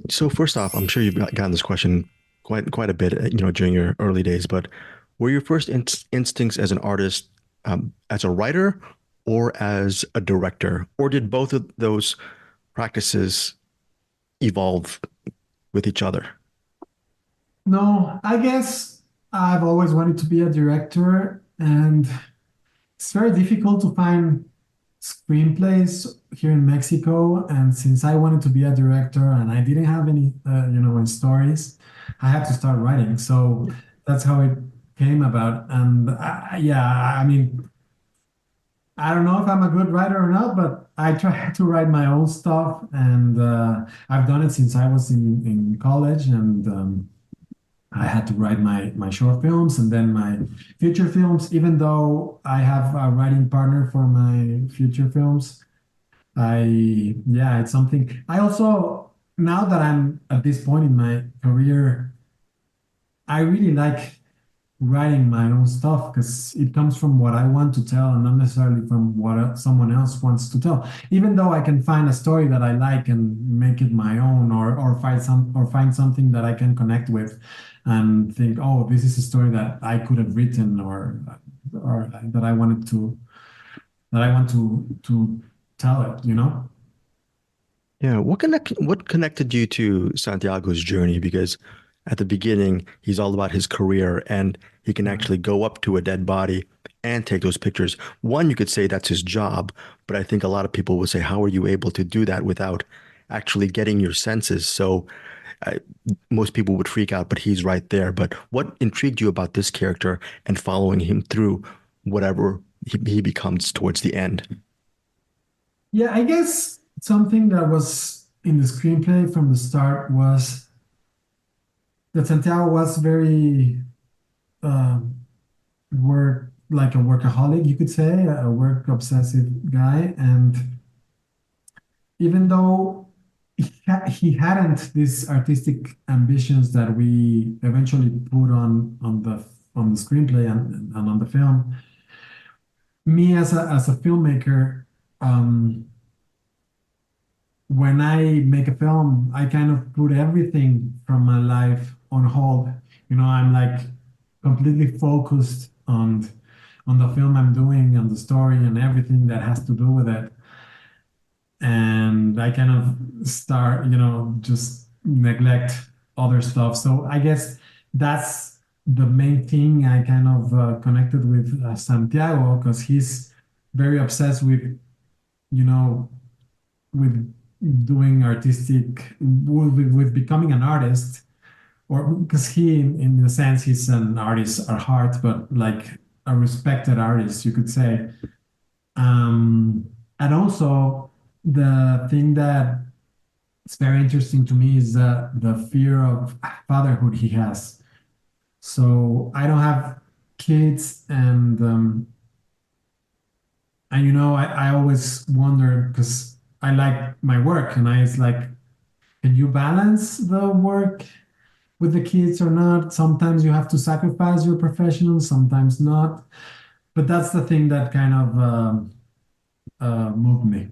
So first off, I'm sure you've gotten this question quite a bit, during your early days. But were your first instincts as an artist, as a writer, or as a director, or did both of those practices evolve with each other? No, I guess I've always wanted to be a director, and it's very difficult to find screenplays here in Mexico. And since I wanted to be a director and I didn't have any, stories, I had to start writing. So that's how it came about. And yeah, I mean, I don't know if I'm a good writer or not, but I try to write my own stuff, and I've done it since I was in college, and I had to write my short films and then my feature films. Even though I have a writing partner for my feature films, yeah, it's something. I also, now that I'm at this point in my career, I really like writing my own stuff because it comes from what I want to tell and not necessarily from what someone else wants to tell. Even though I can find a story that I like and make it my own, or find something that I can connect with, and think, oh, this is a story that I could have written, or that I want to tell it. Yeah, what connected you to Santiago's journey? Because at the beginning, he's all about his career and he can Yeah. actually go up to a dead body and take those pictures. One, you could say that's his job, but I think a lot of people would say, how are you able to do that without actually getting your senses? So I, most people would freak out, but he's right there. But what intrigued you about this character and following him through whatever he becomes towards the end? Yeah, I guess something that was in the screenplay from the start was that Santiago was very um, work like a workaholic, you could say, a work obsessive guy. And even though he hadn't these artistic ambitions that we eventually put on the screenplay and on the film, me as a filmmaker, um, when I make a film, I kind of put everything from my life on hold. I'm like completely focused on the film I'm doing, on the story and everything that has to do with it. And I kind of start, just neglect other stuff. So I guess that's the main thing I kind of connected with Santiago, because he's very obsessed you know, with doing with becoming an artist, or because he, in a sense, he's an artist at heart, but like a respected artist, you could say. And also, the thing that is very interesting to me is the fear of fatherhood he has. So I don't have kids, and I always wonder, because I like my work, and it's like, can you balance the work with the kids or not? Sometimes you have to sacrifice your professional, sometimes not. But that's the thing that kind of moved me.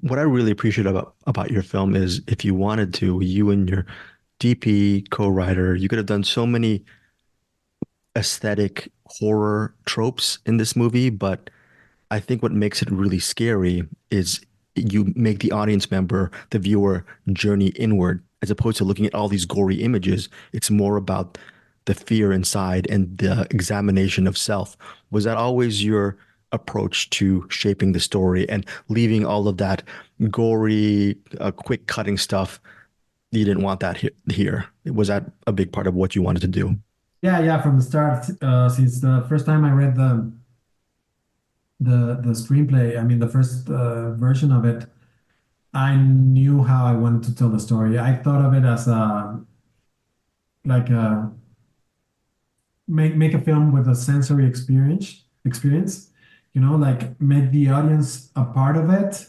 What I really appreciate about your film is if you wanted to, you and your DP co-writer, you could have done so many aesthetic horror tropes in this movie, but I think what makes it really scary is you make the audience member, the viewer, journey inward as opposed to looking at all these gory images. It's more about the fear inside and the examination of self. Was that always your approach to shaping the story and leaving all of that gory, quick cutting stuff? You didn't want that here. Was that a big part of what you wanted to do? Yeah, yeah, from the start, since the first time I read the screenplay, I mean the first version of it, I knew how I wanted to tell the story. I thought of it as a like a make a film with a sensory experience, like make the audience a part of it.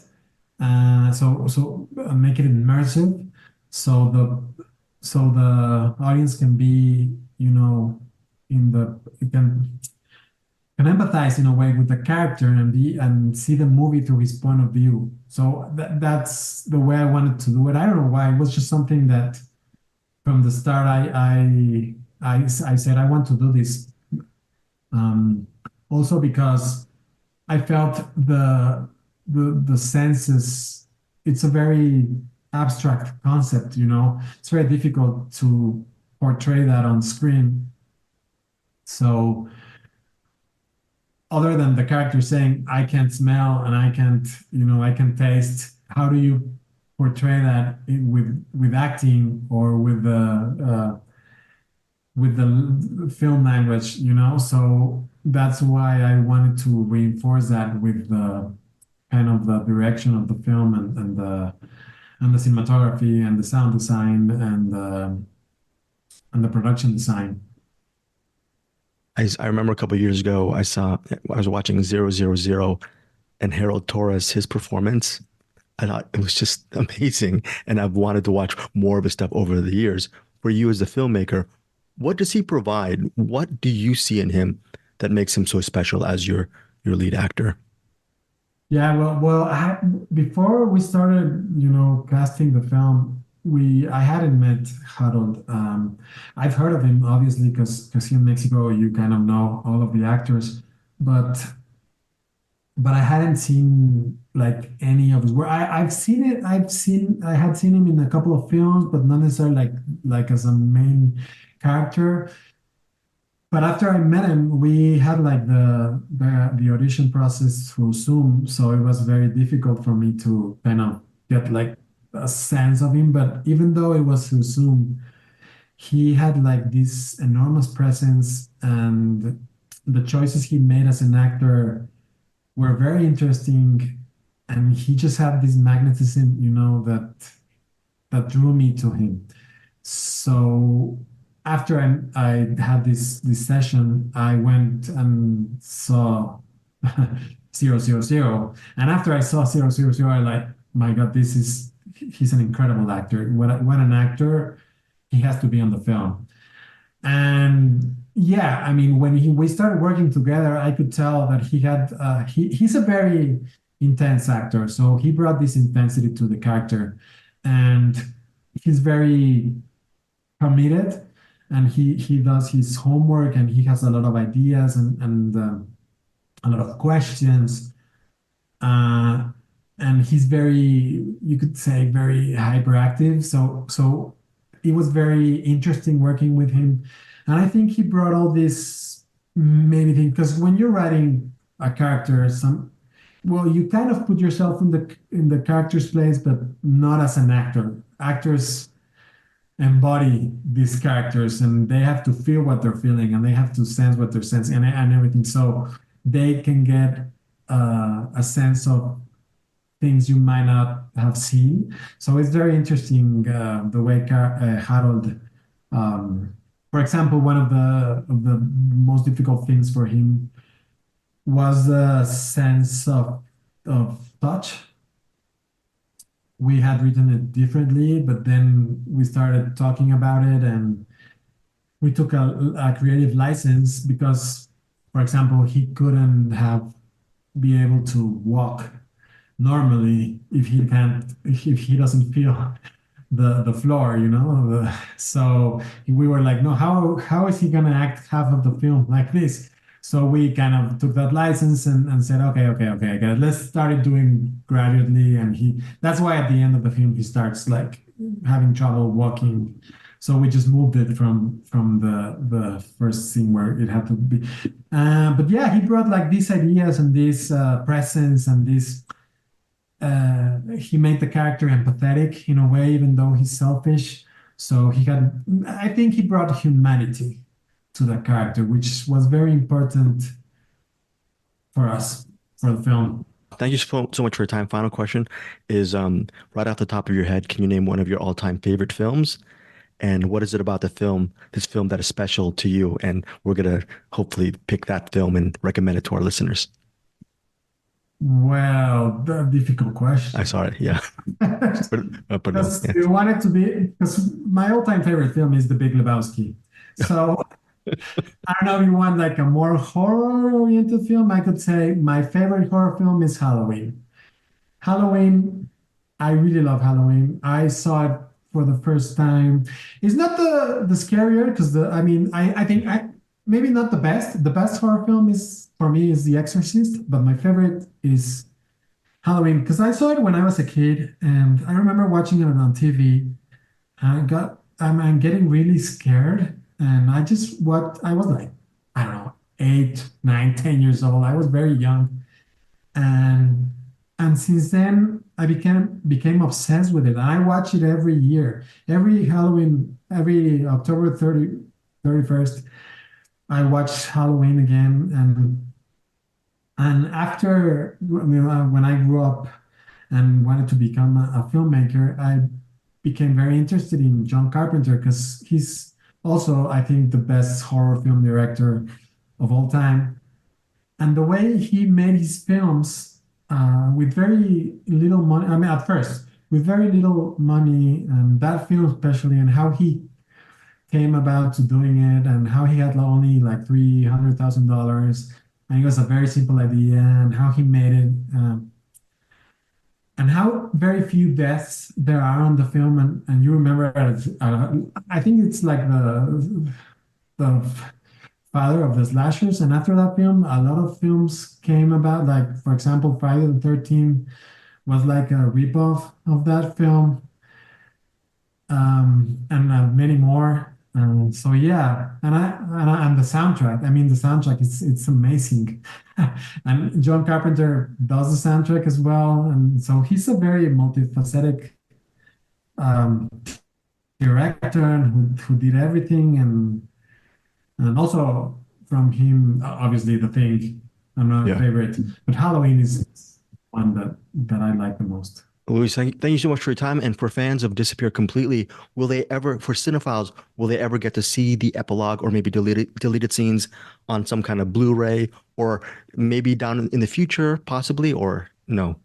So make it immersive, so the audience can be, in the it can empathize in a way with the character and be and see the movie through his point of view. So that's the way I wanted to do it. I don't know why. It was just something that from the start I said I want to do this. Um, Also because I felt the senses. It's a very abstract concept, you know. It's very difficult to portray that on screen. So other than the character saying I can't smell and I can't, you know, I can taste, how do you portray that with acting or with the film language, you know? So that's why I wanted to reinforce that with the kind of the direction of the film and the cinematography and the sound design and the production design. I remember a couple of years ago, I was watching 000 and Harold Torres, his performance. I thought it was just amazing. And I've wanted to watch more of his stuff over the years. For you as a filmmaker, what does he provide? What do you see in him that makes him so special as your lead actor? Yeah, before we started, you know, casting the film, we I hadn't met Harold. I've heard of him obviously because here in Mexico you kind of know all of the actors, but I hadn't seen like any of his work. I've seen it. I had seen him in a couple of films, but not necessarily like as a main character. But after I met him, we had like the audition process through Zoom, so it was very difficult for me to kind of get like a sense of him. But even though it was through Zoom, he had like this enormous presence, and the choices he made as an actor were very interesting. And he just had this magnetism, you know, that drew me to him. So after I had this session, I went and saw 000. And after I saw 000, I like, my God, he's an incredible actor. What an actor. He has to be on the film. And yeah, I mean, when we started working together, I could tell that he's a very intense actor. So he brought this intensity to the character, and he's very committed, and he does his homework, and he has a lot of ideas and a lot of questions. Uh, and he's very, you could say, very hyperactive. So it was very interesting working with him. And I think he brought all this many things because when you're writing a character, well, you kind of put yourself in the character's place, but not as an actor. Actors embody these characters and they have to feel what they're feeling and they have to sense what they're sensing and everything. So they can get a sense of things you might not have seen. So it's very interesting the way Harold, um, for example, one of the most difficult things for him was the sense of touch. We had written it differently, but then we started talking about it and we took a creative license because, for example, he couldn't have be able to walk normally if he doesn't feel the floor, you know. So we were like, no, how is he gonna act half of the film like this? So we kind of took that license and said, okay, okay, let's start it doing gradually. And that's why at the end of the film he starts like having trouble walking. So we just moved it from the first scene where it had to be. But yeah, he brought like these ideas and this presence and this he made the character empathetic in a way, even though he's selfish. So I think he brought humanity to the character, which was very important for us for the film. Thank you so much for your time. Final question is right off the top of your head, can you name one of your all-time favorite films? And what is it about this film that is special to you? And we're gonna hopefully pick that film and recommend it to our listeners. Well, the difficult I question. saw it. Yeah. Pardon. Because Yeah. you want it to be, because my all-time favorite film is The Big Lebowski. So I don't know if you want like a more horror-oriented film. I could say my favorite horror film is Halloween. Halloween, I really love Halloween. I saw it for the first time. It's not the scarier because I think I maybe not the best. The best horror film is for me is The Exorcist, but my favorite is Halloween because I saw it when I was a kid and I remember watching it on TV. I'm getting really scared and I was like, I don't know, 8, 9, 10 years old. I was very young and since then I became obsessed with it. I watch it every year. Every Halloween, every October 31st, I watch Halloween again. And after when I grew up and wanted to become a filmmaker, I became very interested in John Carpenter because he's also, I think, the best horror film director of all time. And the way he made his films with very little money, I mean, at first, with very little money, and that film especially, and how he came about to doing it, and how he had only like $300,000, and it was a very simple idea, and how he made it, and how very few deaths there are on the film, and you remember, I think it's like the father of the slashers. And after that film, a lot of films came about. Like, for example, Friday the 13th was like a ripoff of that film, and many more. So yeah, and the soundtrack. I mean, the soundtrack is it's amazing, and John Carpenter does the soundtrack as well, and so he's a very multifaceted um, director who did everything, and also from him, obviously, The Thing, another Yeah. favorite. But Halloween is one that I like the most. Luis, thank you so much for your time. And for fans of Disappear Completely, will they ever, for cinephiles, will they ever get to see the epilogue or maybe deleted scenes on some kind of Blu-ray or maybe down in the future, possibly, or no?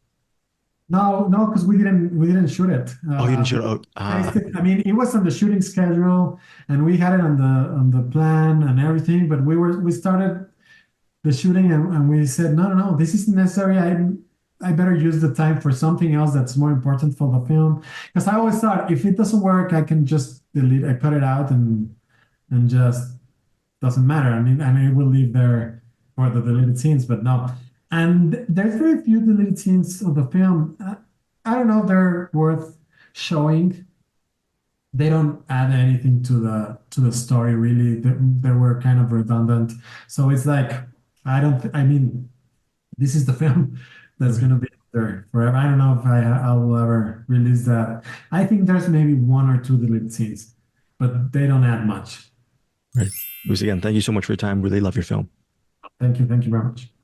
No, no, because we didn't shoot it. Oh, you didn't show. Oh, I mean, it was on the shooting schedule, and we had it on the plan and everything. But we started the shooting, and we said, no, no, no, this isn't necessary. I better use the time for something else that's more important for the film. Because I always thought if it doesn't work, I can just delete, I cut it out and just doesn't matter. I mean, and it will leave there for the deleted scenes, but no. And there's very few deleted scenes of the film. I don't know if they're worth showing. They don't add anything to the story really. They were kind of redundant. So it's like I don't. I mean, this is the film that's right, gonna be there forever. I don't know if I will ever release that. I think there's maybe one or two deleted scenes, but they don't add much. right. Luis, again, thank you so much for your time. Really love your film. Thank you very much.